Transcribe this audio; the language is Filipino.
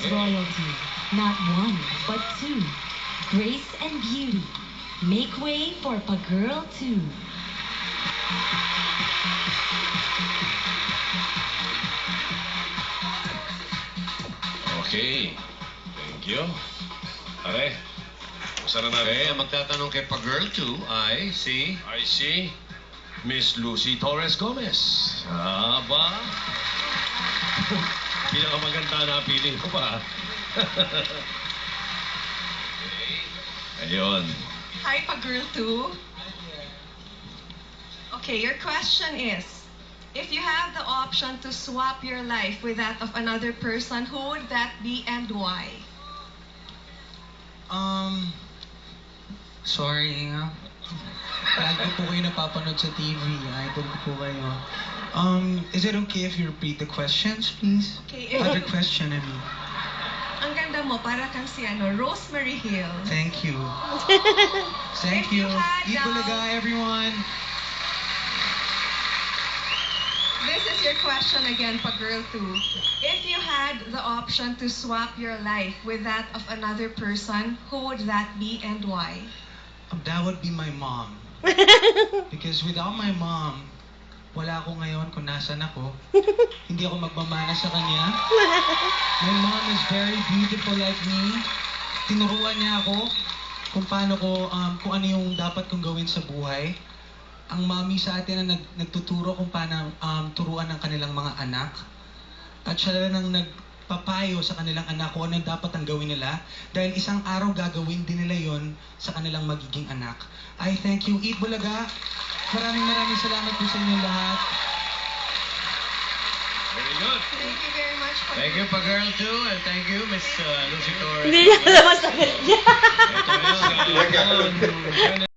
Miss Royalty. Not one, but two. Grace and beauty. Make way for Pagirl 2. Okay. Thank you. Pare, saan na natin? Okay, ang magtatanong kay Pa-Girl 2 ay si... I see Miss Lucy Torres Gomez. Aba. Pinakamaganda na piling ko pa. Ayun. Hi, Pagirl 2. Okay, your question is, if you have the option to swap your life with that of another person, who would that be and why? Sorry, lagi po kayo napapanood sa TV. Idol ko po kayo. Is it okay if you repeat the questions, please? Okay. Other question, I mean. Ang ganda mo, para kang si Rosemary Hill. Thank you. Thank If you you. had, Eat Bulaga, everyone. This is your question again, Pagirl 2. If you had the option to swap your life with that of another person, who would that be and why? That would be my mom. Because without my mom, wala ako ngayon kung nasan ako. Hindi ako magmamana sa kanya. My mom is very beautiful like me. Tinuruan niya ako kung paano ko, kung ano yung dapat kong gawin sa buhay. Ang mami sa atin na nagtuturo kung paano turuan ng kanilang mga anak. At siya nang nagpapayo sa kanilang anak kung ano dapat ang gawin nila. Dahil isang araw gagawin din nila yon sa kanilang magiging anak. I thank you. Eat Bulaga. Maraming salamat po sa inyo lahat. Very good. Thank you very much, Pagirl. Thank you, Pa-Girl 2, and thank you, Miss Lucy Torres. Hindi niya alam ang sagot niya. Ito yun.